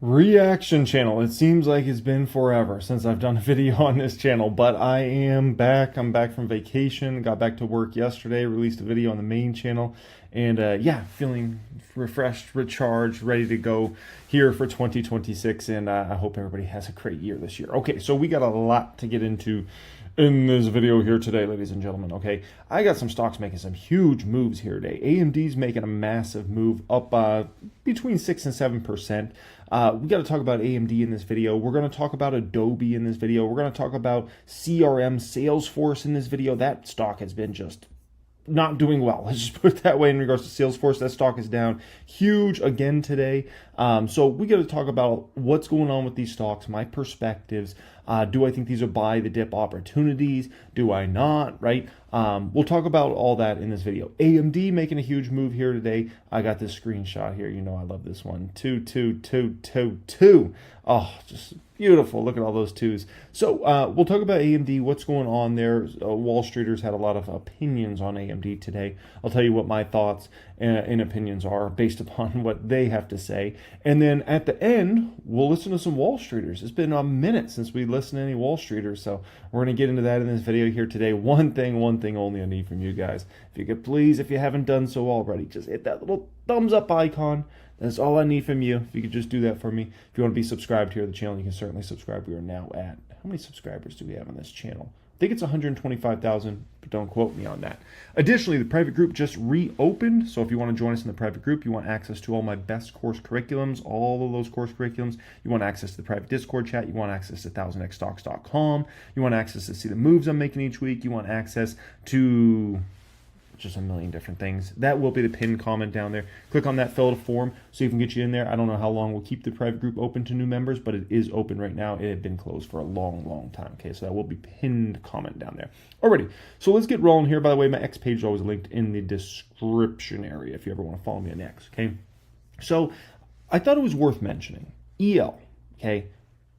Reaction channel. It seems like it's been forever since I've done a video on this channel, but I am back. I'm back from vacation. Got back to work yesterday, released a video on the main channel, and yeah, feeling refreshed, recharged, ready to go here for 2026, and I hope everybody has a great year this year. Okay, so we got a lot to get into in this video here today, ladies and gentlemen. Okay, I got some stocks making some huge moves here today. AMD's making a massive move up between 6 and 7%. We got to talk about AMD in this video. We're going to talk about Adobe in this video. We're going to talk about CRM, Salesforce in this video. That stock has been just not doing well. Let's just put it that way in regards to Salesforce. That stock is down huge again today. So we got to talk about what's going on with these stocks, my perspectives. Do I think these are buy the dip opportunities? Do I not? Right? We'll talk about all that in this video. AMD making a huge move here today. I got this screenshot here. You know I love this one. 2. Oh, just beautiful. Look at all those twos. So we'll talk about AMD, what's going on there. Wall Streeters had a lot of opinions on AMD today. I'll tell you what my thoughts and opinions are based upon what they have to say. And then at the end, we'll listen to some Wall Streeters. It's been a minute since we listened to any Wall Streeters, so we're going to get into that in this video here today. One thing only I need from you guys. If you could please, if you haven't done so already, just hit that little thumbs up icon. That's all I need from you. If you could just do that for me. If you want to be subscribed here to the channel, you can certainly subscribe. We are now at, how many subscribers do we have on this channel? I think it's 125,000, but don't quote me on that. Additionally, the private group just reopened. So if you want to join us in the private group, you want access to all my best course curriculums, all of those course curriculums. You want access to the private Discord chat. You want access to 1000xstocks.com. You want access to see the moves I'm making each week. You want access to just a million different things. That will be the pinned comment down there. Click on that, fill out a form so you can get you in there. I don't know how long we'll keep the private group open to new members, but it is open right now. It had been closed for a long time. Okay, so that will be pinned comment down there. Alrighty, so let's get rolling here. By the way, my X page is always linked in the description area if you ever want to follow me on X. Okay, so I thought it was worth mentioning. EL, okay,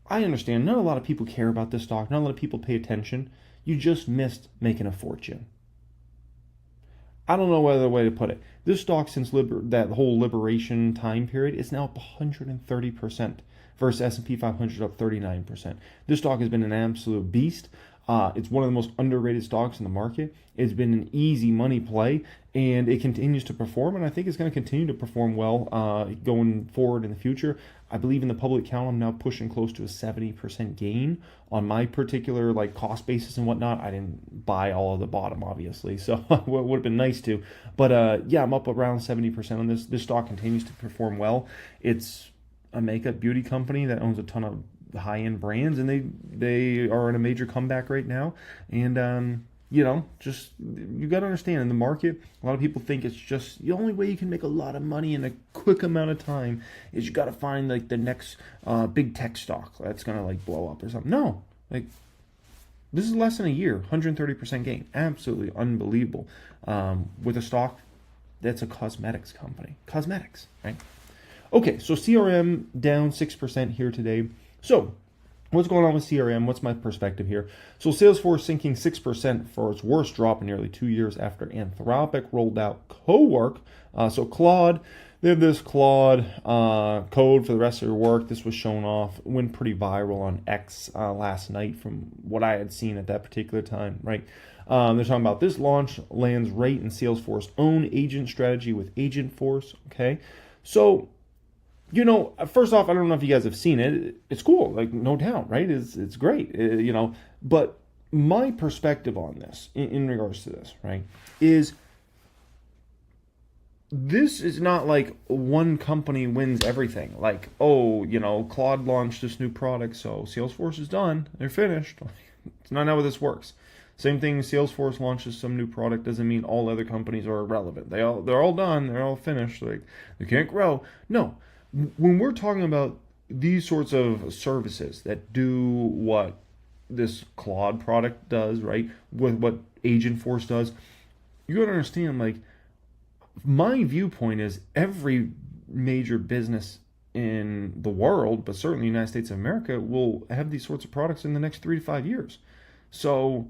I understand not a lot of people care about this stock. Not a lot of people pay attention. You just missed making a fortune. I don't know what other way to put it. This stock, since that whole liberation time period, is now up 130% versus S&P 500 up 39%. This stock has been an absolute beast. It's one of the most underrated stocks in the market. It's been an easy money play, and it continues to perform, and I think it's going to continue to perform well going forward in the future. I believe in the public count, I'm now pushing close to a 70% gain on my particular cost basis and whatnot. I didn't buy all of the bottom, obviously, so it would have been nice to. But yeah, I'm up around 70% on this. This stock continues to perform well. It's a makeup beauty company that owns a ton of high-end brands, and they are in a major comeback right now. And you know, just you got to understand, in the market, a lot of people think it's just the only way you can make a lot of money in a quick amount of time is you got to find the next big tech stock that's gonna blow up or something. No, this is less than a year, 130% gain, absolutely unbelievable, with a stock that's a cosmetics company. Cosmetics, right? Okay, so CRM down 6% here today. So what's going on with CRM? What's my perspective here? So Salesforce sinking 6% for its worst drop in nearly 2 years after Anthropic rolled out Cowork. So Claude, they have this Claude code for the rest of their work. This was shown off, went pretty viral on X last night from what I had seen at that particular time, right? They're talking about this launch lands right in Salesforce's own agent strategy with Agentforce, okay? So, you know, first off, I don't know if you guys have seen it. It's cool, no doubt, right? It's great, you know. But my perspective on this, in regards to this, right, is this is not one company wins everything. Oh, you know, Claude launched this new product, so Salesforce is done. They're finished. It's not how this works. Same thing, Salesforce launches some new product doesn't mean all other companies are irrelevant. They're all done. They're all finished. They can't grow. No. When we're talking about these sorts of services that do what this Claude product does, right, with what Agentforce does, you gotta understand, my viewpoint is every major business in the world, but certainly the United States of America, will have these sorts of products in the next 3 to 5 years. So,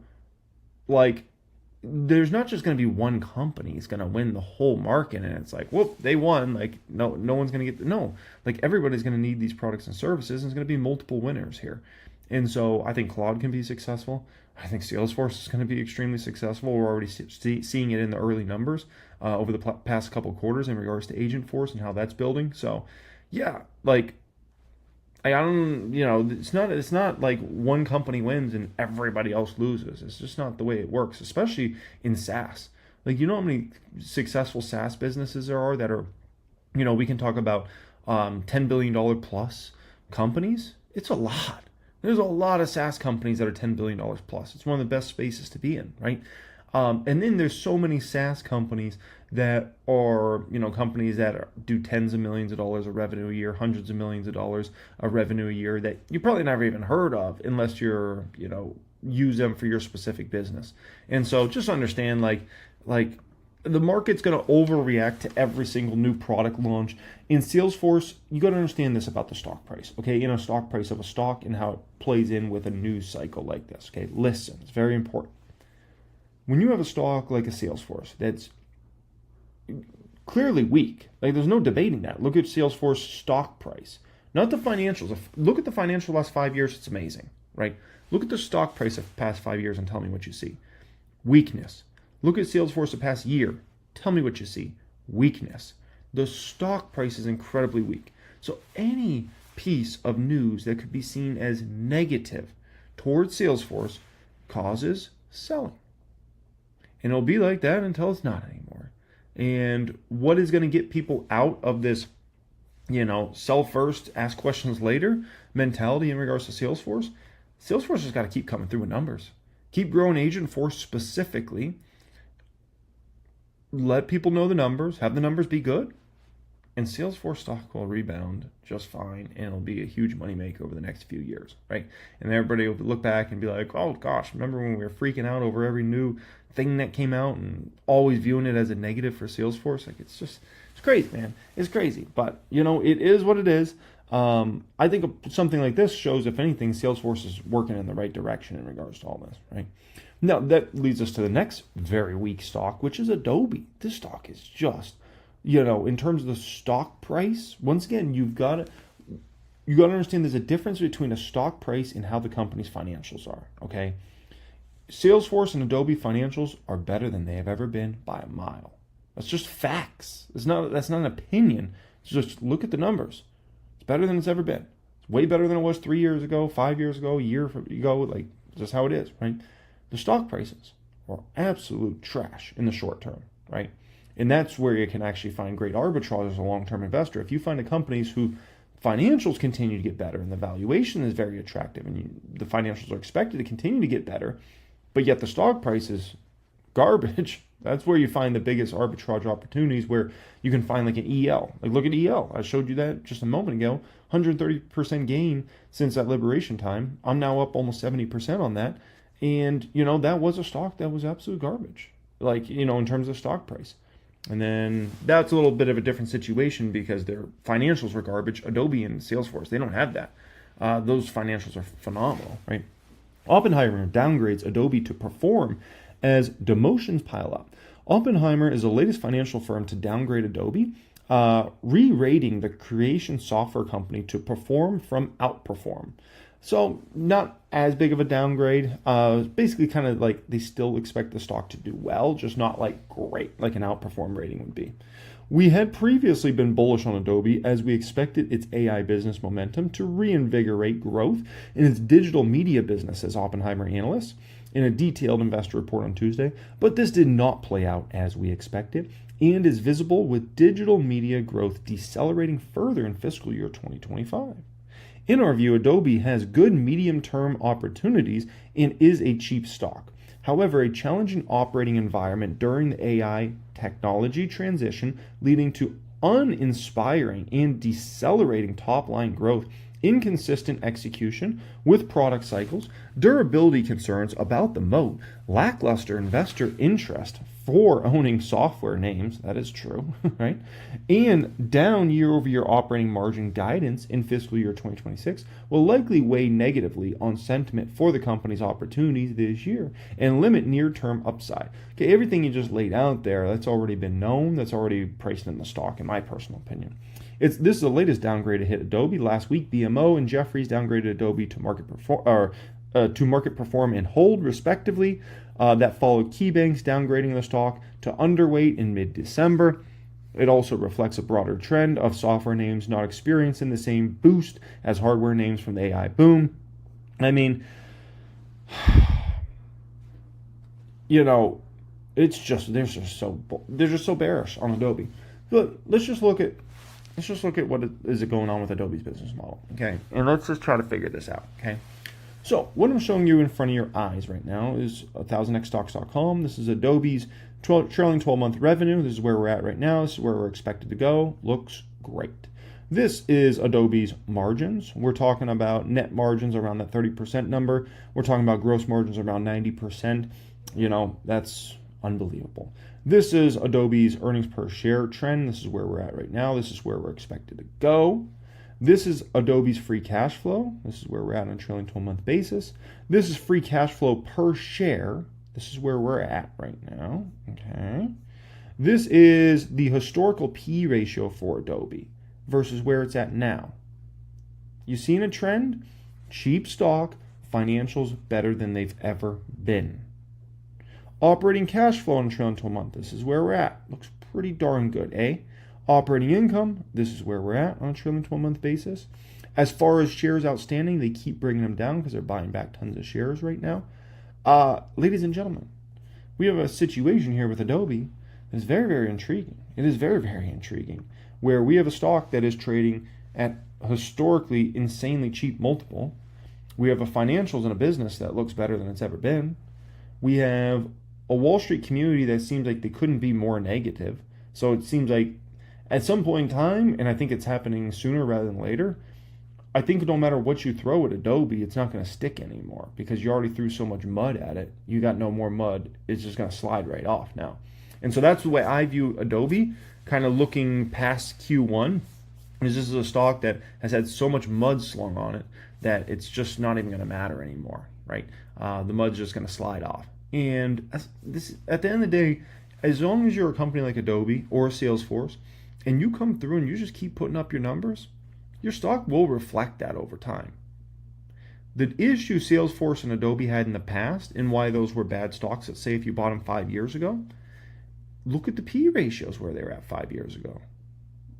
there's not just going to be one company is going to win the whole market, and it's like, whoop, they won. Like, no one's going to get no. Like, everybody's going to need these products and services, and there's going to be multiple winners here. And so I think Claude can be successful. I think Salesforce is going to be extremely successful. We're already seeing it in the early numbers over the past couple of quarters in regards to Agentforce and how that's building. So, yeah, like, I don't, it's not like one company wins and everybody else loses. It's just not the way it works, especially in SaaS. Like, how many successful SaaS businesses there are that are, we can talk about $10 billion plus companies. It's a lot. There's a lot of SaaS companies that are $10 billion plus. It's one of the best spaces to be in, right? And then there's so many SaaS companies that are, companies that do tens of millions of dollars of revenue a year, hundreds of millions of dollars of revenue a year that you probably never even heard of unless you're, use them for your specific business. And so just understand, like the market's going to overreact to every single new product launch. In Salesforce, you got to understand this about the stock price, okay? Stock price of a stock and how it plays in with a news cycle like this, okay? Listen, it's very important. When you have a stock like a Salesforce that's clearly weak, like there's no debating that. Look at Salesforce stock price, not the financials. Look at the financial last 5 years, it's amazing, right? Look at the stock price of the past 5 years and tell me what you see. Weakness. Look at Salesforce the past year. Tell me what you see. Weakness. The stock price is incredibly weak. So any piece of news that could be seen as negative towards Salesforce causes selling. And it'll be like that until it's not anymore. And what is going to get people out of this, sell first, ask questions later mentality in regards to Salesforce? Salesforce has got to keep coming through with numbers. Keep growing Agentforce specifically. Let people know the numbers. Have the numbers be good. And Salesforce stock will rebound just fine. And it'll be a huge moneymaker over the next few years, right? And everybody will look back and be like, oh, gosh, remember when we were freaking out over every new thing that came out and always viewing it as a negative for Salesforce? Like, it's crazy, man. It's crazy. But, it is what it is. I think something like this shows, if anything, Salesforce is working in the right direction in regards to all this, right? Now, that leads us to the next very weak stock, which is Adobe. This stock is just, in terms of the stock price, once again, you got to understand there's a difference between a stock price and how the company's financials are, okay? Salesforce and Adobe financials are better than they have ever been by a mile. That's just facts. That's not an opinion. It's just look at the numbers. It's better than it's ever been. It's way better than it was 3 years ago, 5 years ago, a year ago. Like, just how it is, right? The stock prices are absolute trash in the short term, right? And that's where you can actually find great arbitrage as a long-term investor. If you find companies who financials continue to get better and the valuation is very attractive and the financials are expected to continue to get better, but yet the stock price is garbage, that's where you find the biggest arbitrage opportunities, where you can find like an EL. Like, look at EL. I showed you that just a moment ago. 130% gain since that liberation time. I'm now up almost 70% on that. And, that was a stock that was absolute garbage, like, in terms of stock price. And then that's a little bit of a different situation because their financials were garbage. Adobe and Salesforce, they don't have that. Those financials are phenomenal, right? Oppenheimer downgrades Adobe to perform as demotions pile up. Oppenheimer is the latest financial firm to downgrade Adobe, re-rating the creation software company to perform from outperform. So not as big of a downgrade. Basically kind of like they still expect the stock to do well, just not like great, like an outperform rating would be. We had previously been bullish on Adobe as we expected its AI business momentum to reinvigorate growth in its digital media business, as Oppenheimer analysts in a detailed investor report on Tuesday, but this did not play out as we expected and is visible with digital media growth decelerating further in fiscal year 2025. In our view, Adobe has good medium-term opportunities and is a cheap stock. However, a challenging operating environment during the AI technology transition, leading to uninspiring and decelerating top-line growth, inconsistent execution with product cycles, durability concerns about the moat, lackluster investor interest, for owning software names. That is true, right? And down year-over-year operating margin guidance in fiscal year 2026 will likely weigh negatively on sentiment for the company's opportunities this year and limit near-term upside. Okay, everything you just laid out there, that's already been known. That's already priced in the stock, in my personal opinion. This is the latest downgrade to hit Adobe. Last week, BMO and Jefferies downgraded Adobe to market perform and hold, respectively. That followed KeyBank's downgrading the stock to underweight in mid-December. It also reflects a broader trend of software names not experiencing the same boost as hardware names from the AI boom. I mean, it's just they're just so bearish on Adobe. But let's just look at what is going on with Adobe's business model, okay? And let's just try to figure this out, okay? So what I'm showing you in front of your eyes right now is 1000xstocks.com. This is Adobe's trailing 12-month revenue. This is where we're at right now. This is where we're expected to go. Looks great. This is Adobe's margins. We're talking about net margins around that 30% number. We're talking about gross margins around 90%. That's unbelievable. This is Adobe's earnings per share trend. This is where we're at right now. This is where we're expected to go. This is Adobe's free cash flow. This is where we're at on a trailing 12-month basis. This is free cash flow per share. This is where we're at right now. Okay. This is the historical P ratio for Adobe versus where it's at now. You seen a trend? Cheap stock, financials better than they've ever been. Operating cash flow on a trailing 12-month. This is where we're at. Looks pretty darn good, eh? Operating income, this is where we're at on a trailing 12-month basis. As far as shares outstanding, they keep bringing them down because they're buying back tons of shares right now. Ladies and gentlemen, we have a situation here with Adobe that is very, very intriguing. It is very, very intriguing, where we have a stock that is trading at historically insanely cheap multiple. We have a financials in a business that looks better than it's ever been. We have a Wall Street community that seems like they couldn't be more negative. So it seems like at some point in time, and I think it's happening sooner rather than later, I think no matter what you throw at Adobe, it's not going to stick anymore because you already threw so much mud at it. You got no more mud. It's just going to slide right off now. And so that's the way I view Adobe, kind of looking past Q1, is this is a stock that has had so much mud slung on it that it's just not even going to matter anymore, right? The mud's just going to slide off. And at the end of the day, as long as you're a company like Adobe or Salesforce, and you come through and you just keep putting up your numbers, your stock will reflect that over time. The issue Salesforce and Adobe had in the past, and why those were bad stocks, let's say if you bought them 5 years ago, look at the P ratios where they were at 5 years ago.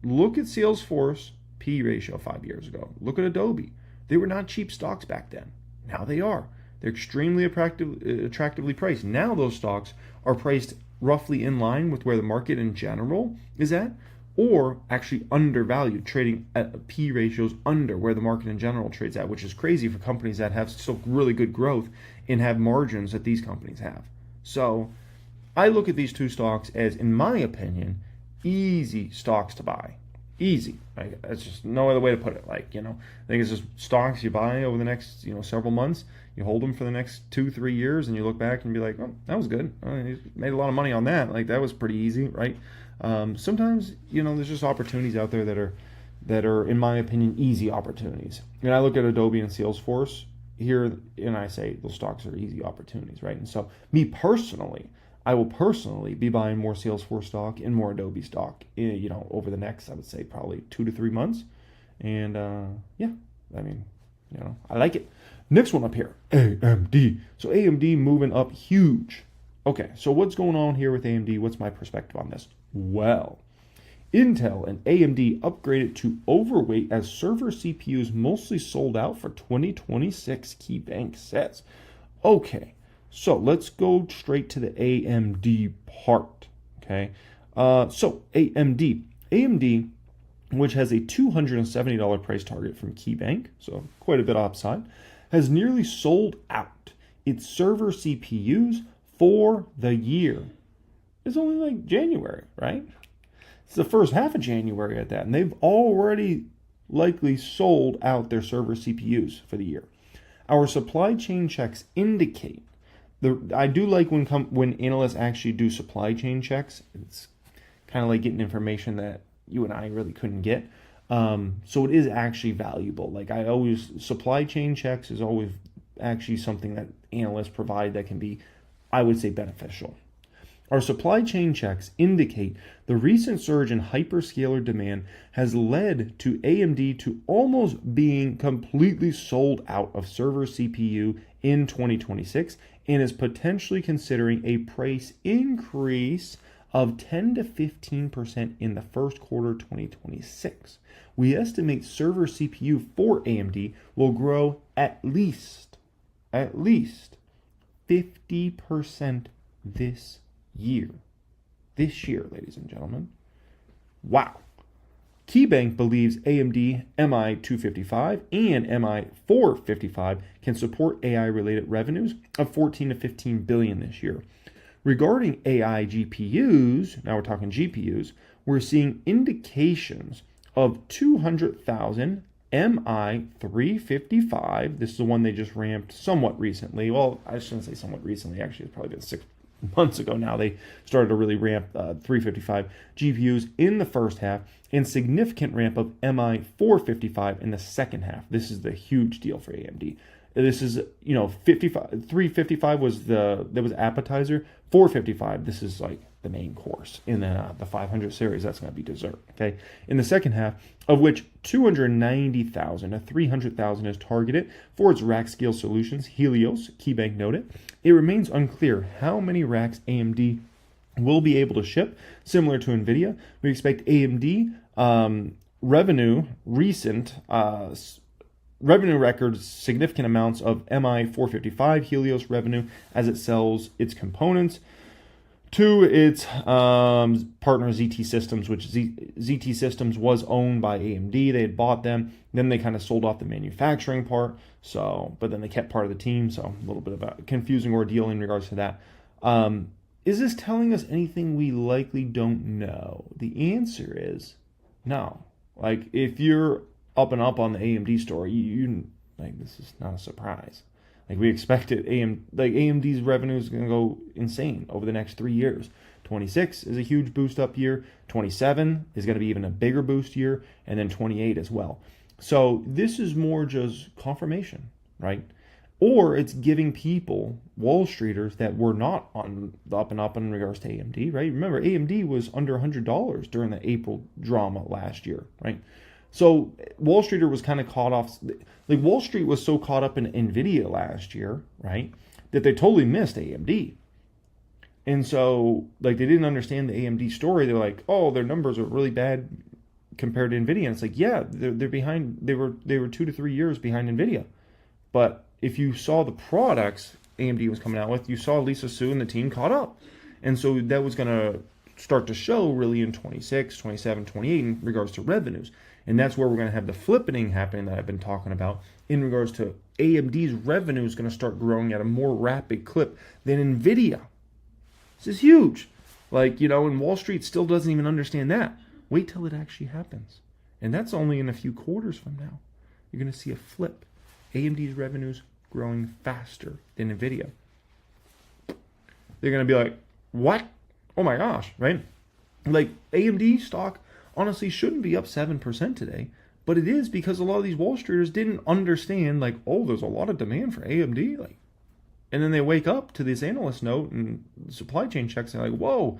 Look at Salesforce P ratio 5 years ago. Look at Adobe. They were not cheap stocks back then. Now they are. They're extremely attractively priced. Now those stocks are priced roughly in line with where the market in general is at, or actually undervalued, trading at P ratios under where the market in general trades at, which is crazy for companies that have still really good growth and have margins that these companies have. So I look at these two stocks as, in my opinion, easy stocks to buy. Easy. That's just no other way to put it. I think it's just stocks you buy over the next, several months. You hold them for the next 2-3 years, and you look back and be like, oh, that was good. You made a lot of money on that. That was pretty easy, right? Sometimes, there's just opportunities out there that are, in my opinion, easy opportunities. And I look at Adobe and Salesforce here, and I say those stocks are easy opportunities, right? And so, me personally, I will personally be buying more Salesforce stock and more Adobe stock, over the next, I would say, probably 2 to 3 months. And I like it. Next one up here, AMD. So AMD moving up huge. Okay, so what's going on here with AMD? What's my perspective on this? Well, Intel and AMD upgraded to overweight as server CPUs mostly sold out for 2026, KeyBank says. Okay, so let's go straight to the AMD part, okay? So AMD, which has a $270 price target from KeyBank, so quite a bit upside, has nearly sold out its server CPUs for the year. It's only January, right? It's the first half of January at that, and they've already likely sold out their server CPUs for the year. Our supply chain checks indicate I do like when analysts actually do supply chain checks. It's kind of like getting information that you and I really couldn't get. So it is actually valuable. Like supply chain checks is always actually something that analysts provide that can be, I would say, beneficial. Our supply chain checks indicate the recent surge in hyperscaler demand has led to AMD to almost being completely sold out of server CPU in 2026 and is potentially considering a price increase of 10 to 15% in the first quarter 2026. We estimate server CPU for AMD will grow at least 50% this year. This year, ladies and gentlemen. Wow. KeyBank believes AMD MI255 and MI455 can support AI-related revenues of 14 to 15 billion this year. Regarding AI GPUs, now we're talking GPUs, we're seeing indications of 200,000 MI355. This is the one they just ramped somewhat recently. Well, I shouldn't say somewhat recently. Actually, it's probably been 6 months ago now. They started to really ramp 355 GPUs in the first half and significant ramp of MI455 in the second half. This is the huge deal for AMD. This is, 355 was that was appetizer. 455, this is like the main course. And then the 500 series, that's going to be dessert. Okay. In the second half, of which 290,000 to 300,000 is targeted for its rack scale solutions, Helios, KeyBank noted. It remains unclear how many racks AMD will be able to ship. Similar to NVIDIA, we expect AMD revenue records significant amounts of MI455 Helios revenue as it sells its components to its partner ZT Systems, which ZT Systems was owned by AMD. They had bought them. Then they kind of sold off the manufacturing part. But then they kept part of the team. So a little bit of a confusing ordeal in regards to that. Is this telling us anything we likely don't know? The answer is no. Like, if you're up and up on the AMD story, you like, this is not a surprise. Like, we expected AMD's revenue is going to go insane over the next 3 years. 26 is a huge boost up year. 27 is going to be even a bigger boost year, and then 28 as well. So this is more just confirmation, right? Or it's giving people, Wall Streeters, that were not on the up and up in regards to AMD, right? Remember, AMD was under $100 during the April drama last year, right? So Wall Streeter was kind of caught off. Like, Wall Street was so caught up in NVIDIA last year, right, that they totally missed AMD. And so, like, they didn't understand the AMD story. They're like, oh, their numbers are really bad compared to NVIDIA. And it's like, yeah, they're behind. They were 2 to 3 years behind NVIDIA. But if you saw the products AMD was coming out with, you saw Lisa Su and the team caught up. And so that was going to start to show really in 26, 27, 28 in regards to revenues. And that's where we're going to have the flippening happening that I've been talking about in regards to AMD's revenue is going to start growing at a more rapid clip than NVIDIA. This is huge. Like, and Wall Street still doesn't even understand that. Wait till it actually happens. And that's only in a few quarters from now. You're going to see a flip. AMD's revenues growing faster than NVIDIA. They're going to be like, what? Oh my gosh, right? Like, AMD stock honestly shouldn't be up 7% today, but it is because a lot of these Wall Streeters didn't understand, like, oh, there's a lot of demand for AMD. Like, and then they wake up to this analyst note and supply chain checks and they're like, whoa,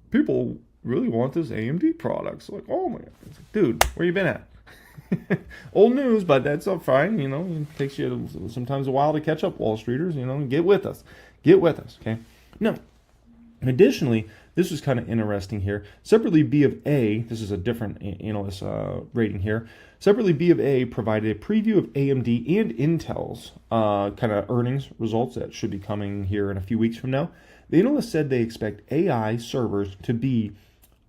people really want this AMD product. So, like, oh my God. It's like, dude, where you been at? Old news, but that's all fine. It takes you sometimes a while to catch up, Wall Streeters. Get with us. Get with us, okay? Now, additionally, this was kind of interesting here. Separately, B of A, this is a different analyst rating here. Separately, B of A provided a preview of AMD and Intel's kind of earnings results that should be coming here in a few weeks from now. The analyst said they expect AI servers to be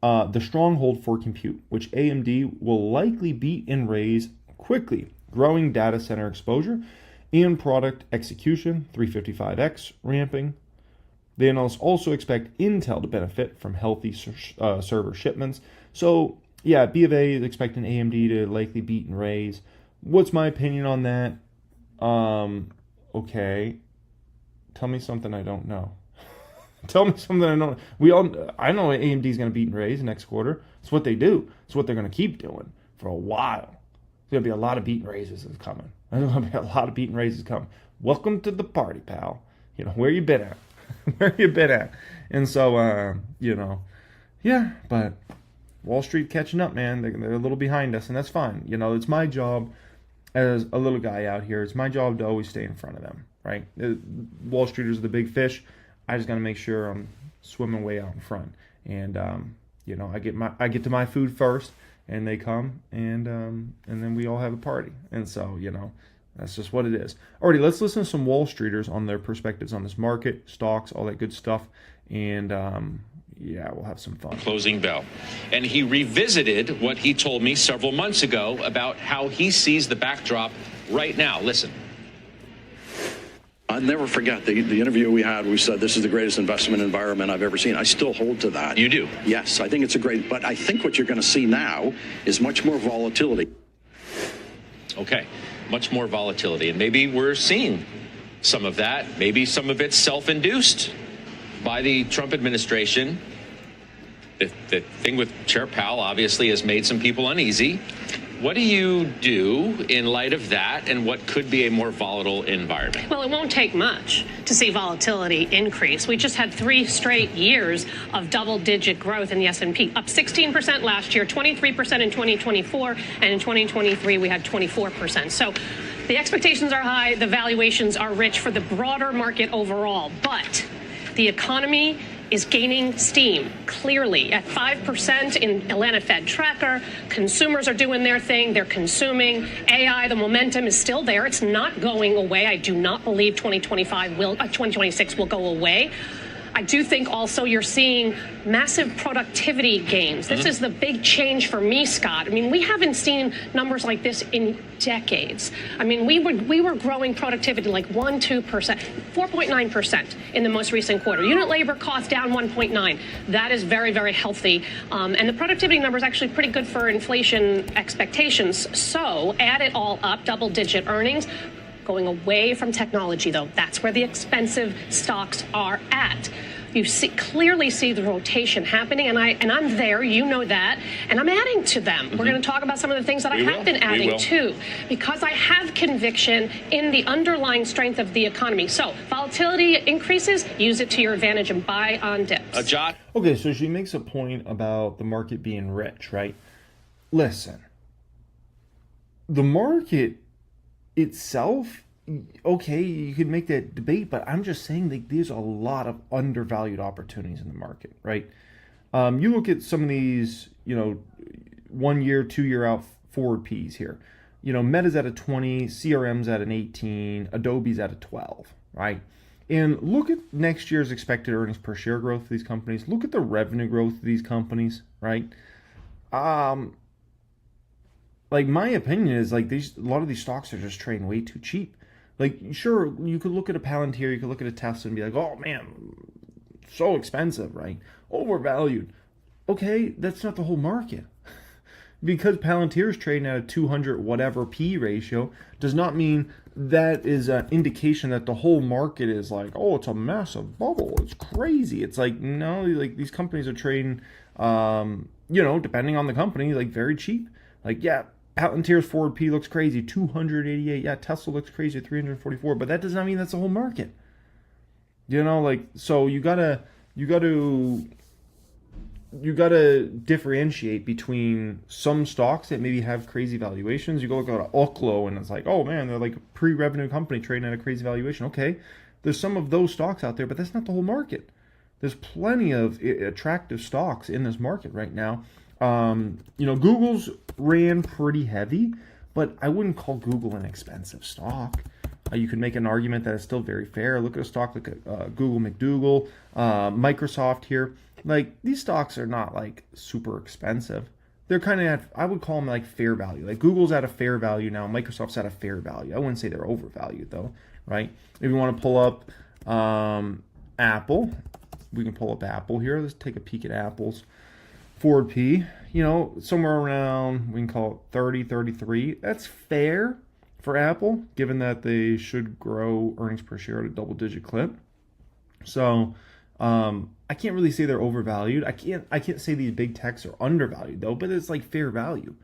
the stronghold for compute, which AMD will likely beat and raise quickly. Growing data center exposure and product execution, 355X ramping. The analysts also expect Intel to benefit from healthy server shipments. So, yeah, B of A is expecting AMD to likely beat and raise. What's my opinion on that? Okay. Tell me something I don't know. Tell me something I don't. I know AMD is going to beat and raise next quarter. It's what they do. It's what they're going to keep doing for a while. There's going to be a lot of beat and raises coming. There's going to be a lot of beat and raises coming. Welcome to the party, pal. Where you been at? Where you been at? And so, yeah, but Wall Street catching up, man. They're a little behind us, and that's fine. It's my job as a little guy out here. It's my job to always stay in front of them, right? Wall Streeters are the big fish. I just got to make sure I'm swimming way out in front. And, I get to my food first, and they come, and then we all have a party. And so, that's just what it is. Alrighty, let's listen to some Wall Streeters on their perspectives on this market, stocks, all that good stuff. And, we'll have some fun. Closing bell. And he revisited what he told me several months ago about how he sees the backdrop right now. Listen. I'll never forget the interview we had. We said this is the greatest investment environment I've ever seen. I still hold to that. You do? Yes, I think it's but I think what you're going to see now is much more volatility. Okay, much more volatility. And maybe we're seeing some of that. Maybe some of it's self-induced by the Trump administration. The thing with Chair Powell obviously has made some people uneasy. What do you do in light of that and what could be a more volatile environment? Well, it won't take much to see volatility increase. We just had 3 straight years of double-digit growth in the S&P, up 16% last year, 23% in 2024, and in 2023 we had 24%. So the expectations are high, the valuations are rich for the broader market overall, but the economy is gaining steam, clearly, at 5% in Atlanta Fed tracker. Consumers are doing their thing. They're consuming. AI, the momentum is still there. It's not going away. I do not believe 2026 will go away. I do think also you're seeing massive productivity gains. This is the big change for me, Scott. I mean, we haven't seen numbers like this in decades. I mean, we were growing productivity like 1-2%, 4.9% in the most recent quarter. Unit labor cost down 1.9. That is very, very healthy. And the productivity number is actually pretty good for inflation expectations. So add it all up, double-digit earnings. Going away from technology, though, that's where the expensive stocks are at. You clearly see the rotation happening, and I'm there, you know that, and I'm adding to them. We're going to talk about some of the things that I have been adding to, because I have conviction in the underlying strength of the economy. So volatility increases, use it to your advantage and buy on dips. Okay, so she makes a point about the market being rich, right? Listen, the market itself, okay, you could make that debate, but I'm just saying that there's a lot of undervalued opportunities in the market, right? You look at some of these, 1 year, 2 year out forward P's here. Meta's at a 20, CRM's at an 18, Adobe's at a 12, right? And look at next year's expected earnings per share growth of these companies. Look at the revenue growth of these companies, right? Like, my opinion is, like, a lot of these stocks are just trading way too cheap. Like, sure, you could look at a Palantir, you could look at a Tesla and be like, oh, man, so expensive, right? Overvalued. Okay, that's not the whole market. Because Palantir is trading at a 200 whatever P ratio does not mean that is an indication that the whole market is like, oh, it's a massive bubble. It's crazy. It's like, no, like, these companies are trading, depending on the company, like, very cheap. Like, yeah, Palantir's forward P looks crazy, 288. Yeah, Tesla looks crazy, 344. But that does not mean that's the whole market. So you gotta differentiate between some stocks that maybe have crazy valuations. You go look at Oklo and it's like, oh man, they're like a pre-revenue company trading at a crazy valuation. Okay, there's some of those stocks out there, but that's not the whole market. There's plenty of attractive stocks in this market right now. Google's ran pretty heavy, but I wouldn't call Google an expensive stock. You could make an argument that it's still very fair. Look at a stock like Google McDougal, Microsoft here. Like, these stocks are not like super expensive. They're kind of at, I would call them like fair value. Like, Google's at a fair value now. Microsoft's at a fair value. I wouldn't say they're overvalued though, right? If you want to pull up Apple, we can pull up Apple here. Let's take a peek at Apple's forward P, somewhere around, we can call it 30, 33. That's fair for Apple, given that they should grow earnings per share at a double-digit clip, So I can't really say they're overvalued. I can't say these big techs are undervalued though, but it's like fair value.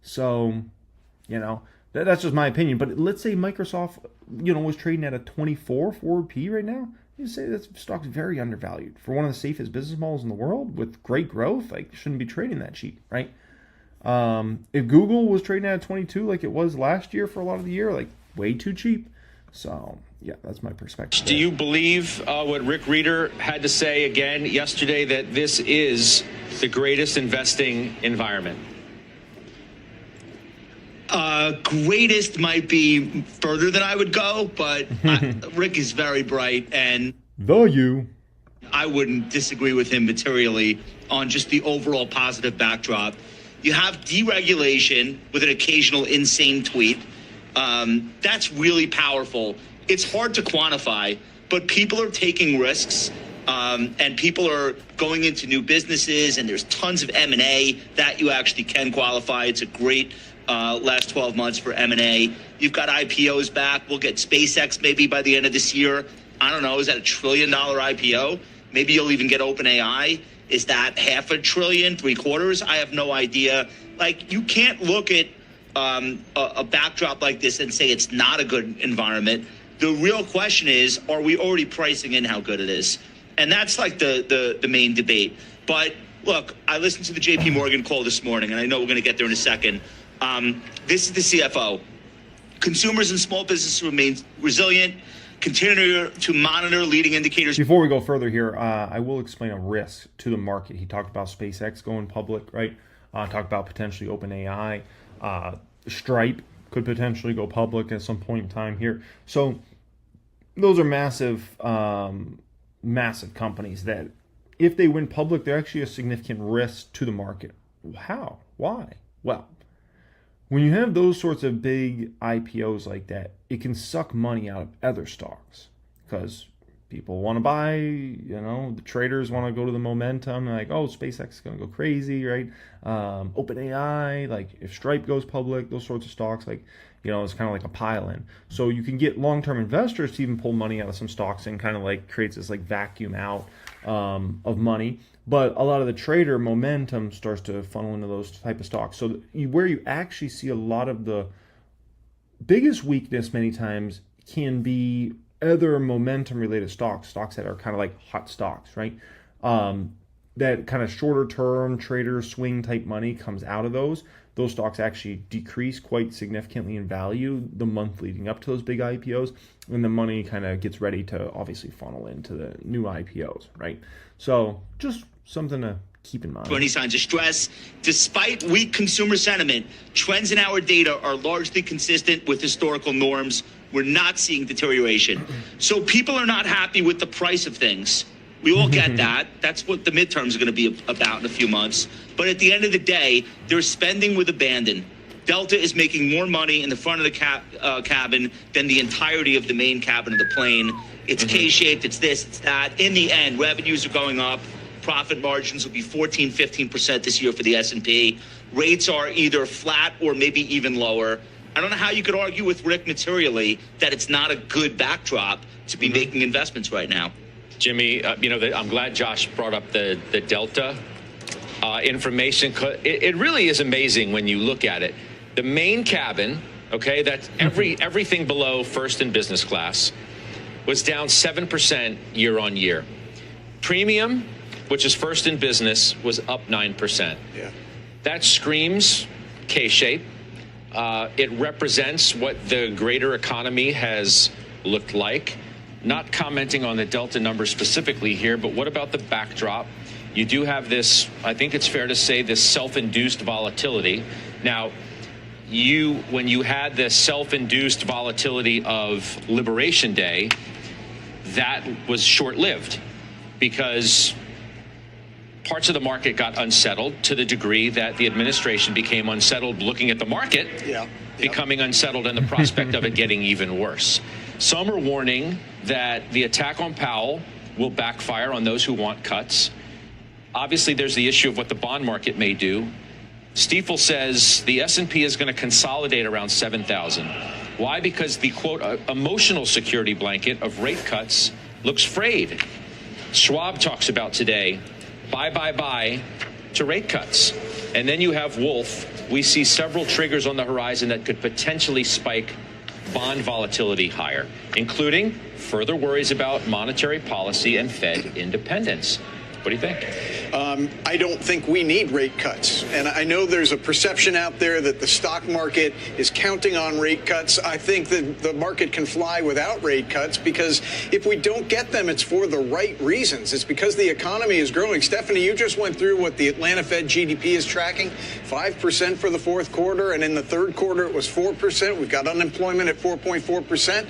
So, that's just my opinion. But let's say Microsoft, was trading at a 24 forward P right now. You say that stock's very undervalued for one of the safest business models in the world with great growth. Like, shouldn't be trading that cheap, right? If Google was trading at 22 like it was last year for a lot of the year, like way too cheap. So, yeah, that's my perspective. Do you believe what Rick Reeder had to say again yesterday, that this is the greatest investing environment? Greatest might be further than I would go, but Rick is very bright, and I wouldn't disagree with him materially on just the overall positive backdrop. You have deregulation with an occasional insane tweet. That's really powerful. It's hard to quantify, but people are taking risks, and people are going into new businesses, and there's tons of M&A that you actually can qualify. It's a great last 12 months for M&A. You've got IPOs back. We'll get SpaceX maybe by the end of this year. I don't know. Is that $1 trillion IPO? Maybe you'll even get OpenAI. Is that $500 billion, $750 billion? I have no idea. Like, you can't look at a backdrop like this and say it's not a good environment. The real question is, are we already pricing in how good it is? And that's like the main debate. But look, I listened to the JP Morgan call this morning, and I know we're going to get there in a second. This is the CFO. Consumers and small businesses remain resilient. Continue to monitor leading indicators. Before we go further here, I will explain a risk to the market. He talked about SpaceX going public, right? Talked about potentially OpenAI. Stripe could potentially go public at some point in time here. So those are massive companies that if they went public, they're actually a significant risk to the market. How? Why? Well, when you have those sorts of big IPOs like that, it can suck money out of other stocks because people want to buy, the traders want to go to the momentum, like, oh, SpaceX is going to go crazy, right? OpenAI, like if Stripe goes public, those sorts of stocks, like, it's kind of like a pile-in. So you can get long-term investors to even pull money out of some stocks and kind of like creates this like vacuum out of money. But a lot of the trader momentum starts to funnel into those type of stocks. So where you actually see a lot of the biggest weakness many times can be other momentum related stocks that are kind of like hot stocks, right? That kind of shorter term trader swing type money comes out of those. Those stocks actually decrease quite significantly in value the month leading up to those big IPOs, and the money kind of gets ready to obviously funnel into the new IPOs, right? So just something to keep in mind. Any signs of stress. Despite weak consumer sentiment, trends in our data are largely consistent with historical norms. We're not seeing deterioration. So people are not happy with the price of things. We all get that. That's what the midterms are going to be about in a few months. But at the end of the day, they're spending with abandon. Delta is making more money in the front of the cabin than the entirety of the main cabin of the plane. It's K-shaped, it's this, it's that. In the end, revenues are going up. Profit margins will be 14, 15% this year for the S&P. Rates are either flat or maybe even lower. I don't know how you could argue with Rick materially that it's not a good backdrop to be making investments right now. Jimmy, I'm glad Josh brought up the Delta information. It really is amazing when you look at it. The main cabin, okay, that's everything below first and business class, was down 7% year on year. Premium, which is first in business, was up 9%. Yeah. That screams K-shape. It represents what the greater economy has looked like. Not commenting on the Delta numbers specifically here, but what about the backdrop? You do have this, I think it's fair to say, this self-induced volatility. Now, when you had the self-induced volatility of Liberation Day, that was short-lived because parts of the market got unsettled to the degree that the administration became unsettled looking at the market, becoming unsettled and the prospect of it getting even worse. Some are warning that the attack on Powell will backfire on those who want cuts. Obviously, there's the issue of what the bond market may do. Stiefel says the S&P is going to consolidate around 7,000. Why? Because the, quote, emotional security blanket of rate cuts looks frayed. Schwab talks about today, bye to rate cuts. And then you have Wolf. We see several triggers on the horizon that could potentially spike bond volatility higher, including further worries about monetary policy and Fed independence. What do you think? I don't think we need rate cuts. And I know there's a perception out there that the stock market is counting on rate cuts. I think that the market can fly without rate cuts, because if we don't get them, it's for the right reasons. It's because the economy is growing. Stephanie, you just went through what the Atlanta Fed GDP is tracking, 5% for the fourth quarter. And in the third quarter, it was 4%. We've got unemployment at 4.4%.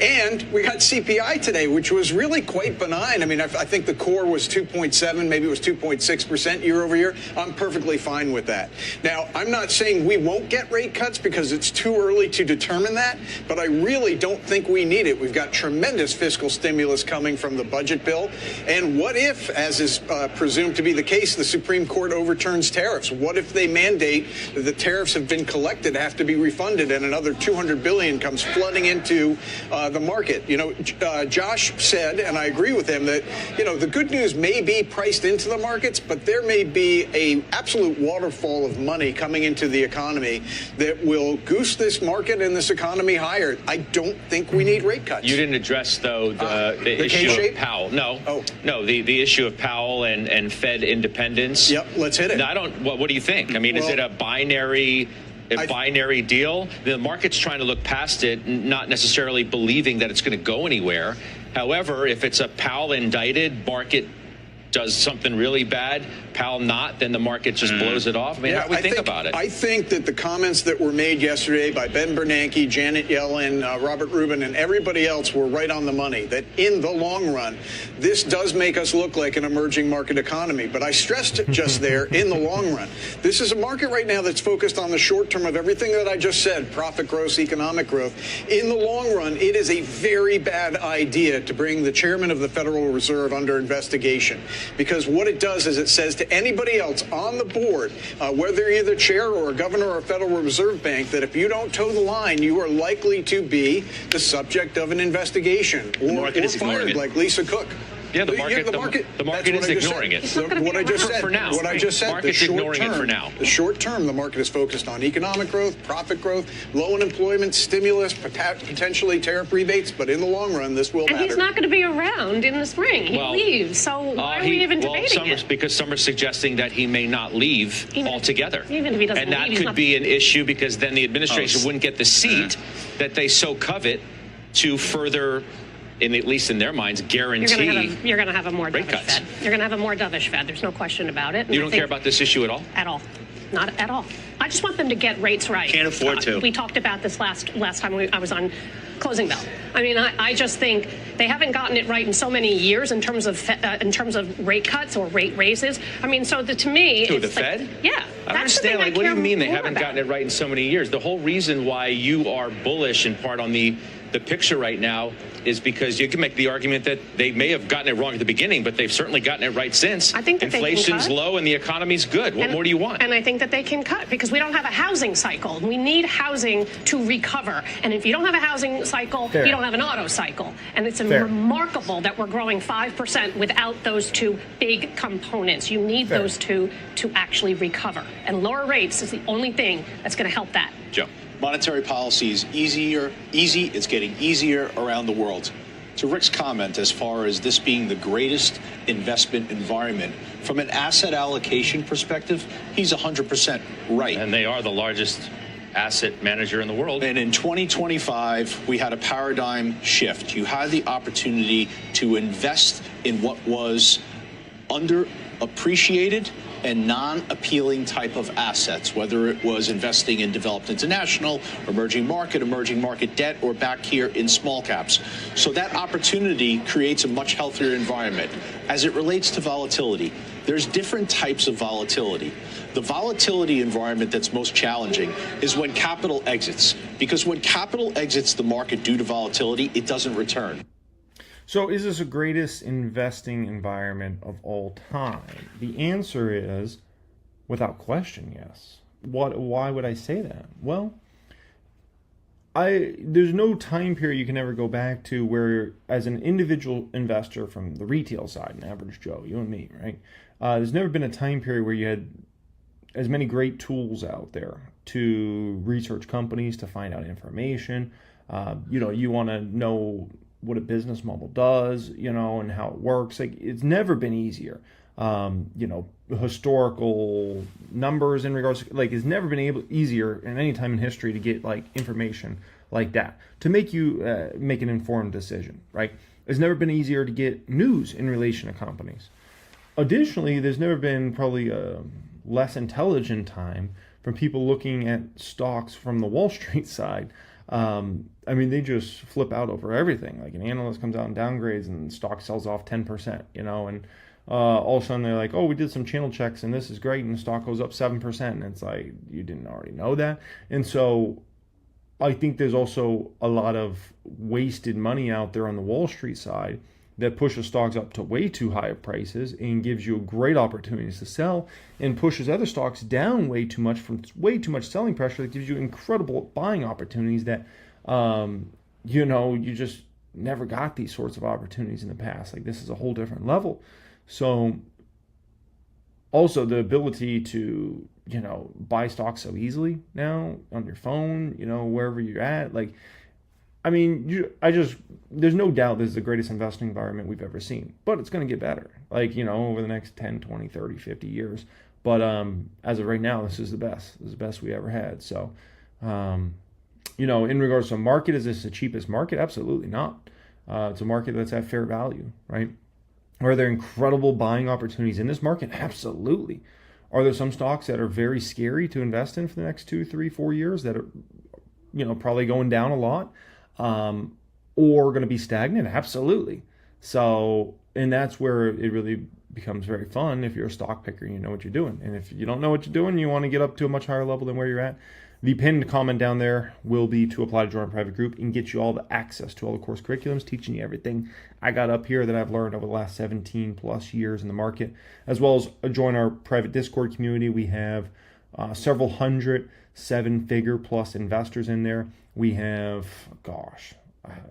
And we got CPI today, which was really quite benign. I mean, I think the core was 2.7, maybe it was 2.6% year over year. I'm perfectly fine with that. Now, I'm not saying we won't get rate cuts, because it's too early to determine that, but I really don't think we need it. We've got tremendous fiscal stimulus coming from the budget bill. And what if, as is presumed to be the case, the Supreme Court overturns tariffs? What if they mandate that the tariffs have been collected, have to be refunded, and another $200 billion comes flooding into the market? You know, Josh said, and I agree with him, that, you know, the good news may be priced into the markets, but there may be a absolute waterfall of money coming into the economy that will goose this market and this economy higher. I don't think we need rate cuts. You didn't address, though, the issue K-shape? of Powell. No. Oh. No, the issue of Powell and Fed independence. Yep, let's hit it. I don't. What do you think? I mean, is it a binary deal? The market's trying to look past it, not necessarily believing that it's going to go anywhere. However, if it's a Powell indicted market does something really bad, Powell not, then the market just blows it off. I mean, how do we think about it? I think that the comments that were made yesterday by Ben Bernanke, Janet Yellen, Robert Rubin, and everybody else were right on the money, that in the long run, this does make us look like an emerging market economy. But I stressed it just there, in the long run. This is a market right now that's focused on the short term of everything that I just said, profit growth, economic growth. In the long run, it is a very bad idea to bring the chairman of the Federal Reserve under investigation. Because what it does is it says to anybody else on the board, whether you're the chair or a governor or a Federal Reserve Bank, that if you don't toe the line, you are likely to be the subject of an investigation or fired, like Lisa Cook. Yeah, the market is ignoring it. What I just said. For now. What I just said. Market's ignoring it for now. The short term, the market is focused on economic growth, profit growth, low unemployment, stimulus, potentially tariff rebates. But in the long run, this will matter. And he's not going to be around in the spring. He leaves. So why are we even debating it? Because some are suggesting that he may not leave altogether. Even if he doesn't leave, and that could be an issue, because then the administration wouldn't get the seat that they so covet to further, at least in their minds, guarantee. You're going to have a more dovish Fed. You're going to have a more dovish Fed. There's no question about it. And you don't care about this issue at all? At all. Not at all. I just want them to get rates right. Can't afford to. We talked about this last time I was on Closing Bell. I mean, I just think they haven't gotten it right in so many years in terms of rate cuts or rate raises. I mean, so to me, the Fed? Yeah. I don't understand. What do you mean they haven't gotten it right in so many years? The whole reason why you are bullish in part on the picture right now is because you can make the argument that they may have gotten it wrong at the beginning, but they've certainly gotten it right since. I think that inflation's low and the economy's good. What more do you want? And I think that they can cut, because we don't have a housing cycle. We need housing to recover. And if you don't have a housing cycle, you don't have an auto cycle. And it's remarkable that we're growing 5% without those two big components. You need those two to actually recover. And lower rates is the only thing that's going to help that. Joe. Monetary policy is easy. It's getting easier around the world. To Rick's comment, as far as this being the greatest investment environment, from an asset allocation perspective, he's 100% right. And they are the largest asset manager in the world. And in 2025, we had a paradigm shift. You had the opportunity to invest in what was underappreciated and non-appealing type of assets, whether it was investing in developed international, emerging market debt, or back here in small caps. So that opportunity creates a much healthier environment. As it relates to volatility, there's different types of volatility. The volatility environment that's most challenging is when capital exits, because when capital exits the market due to volatility, it doesn't return. So is this the greatest investing environment of all time? The answer is, without question, yes. Why would I say that? Well, there's no time period you can ever go back to where, as an individual investor from the retail side, an average Joe, you and me, right? There's never been a time period where you had as many great tools out there to research companies, to find out information. You want to know what a business model does, and how it works. Like, it's never been easier. Historical numbers in regards to, like, it's never been easier in any time in history to get like information like that to make you make an informed decision, right? It's never been easier to get news in relation to companies. Additionally, there's never been probably a less intelligent time from people looking at stocks from the Wall Street side. They just flip out over everything. Like, an analyst comes out and downgrades and stock sells off 10%, and all of a sudden they're like, oh, we did some channel checks and this is great, and the stock goes up 7%. And it's like, you didn't already know that. And so I think there's also a lot of wasted money out there on the Wall Street side that pushes stocks up to way too high of prices and gives you great opportunities to sell, and pushes other stocks down way too much from way too much selling pressure that gives you incredible buying opportunities that, you just never got these sorts of opportunities in the past. Like, this is a whole different level. So also the ability to, buy stocks so easily now on your phone, wherever you're at. Like, there's no doubt this is the greatest investing environment we've ever seen, but it's going to get better, over the next 10, 20, 30, 50 years. But as of right now, this is the best. This is the best we ever had. So, in regards to market, is this the cheapest market? Absolutely not. It's a market that's at fair value, right? Are there incredible buying opportunities in this market? Absolutely. Are there some stocks that are very scary to invest in for the next 2, 3, 4 years that are, probably going down a lot, or going to be stagnant? Absolutely. So, and that's where it really becomes very fun if you're a stock picker and you know what you're doing. And if you don't know what you're doing, you want to get up to a much higher level than where you're at, the pinned comment down there will be to apply to join a private group and get you all the access to all the course curriculums, teaching you everything I got up here that I've learned over the last 17 plus years in the market, as well as join our private Discord community. We have several hundred 7-figure plus investors in there. We have,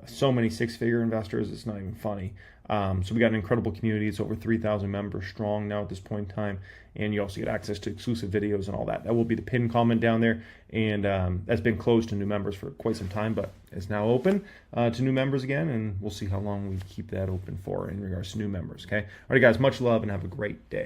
so many 6-figure investors, it's not even funny. So we got an incredible community. It's over 3,000 members strong now at this point in time. And you also get access to exclusive videos and all that. That will be the pinned comment down there. And that's been closed to new members for quite some time, but it's now open to new members again. And we'll see how long we keep that open for in regards to new members, okay? All right, guys, much love and have a great day.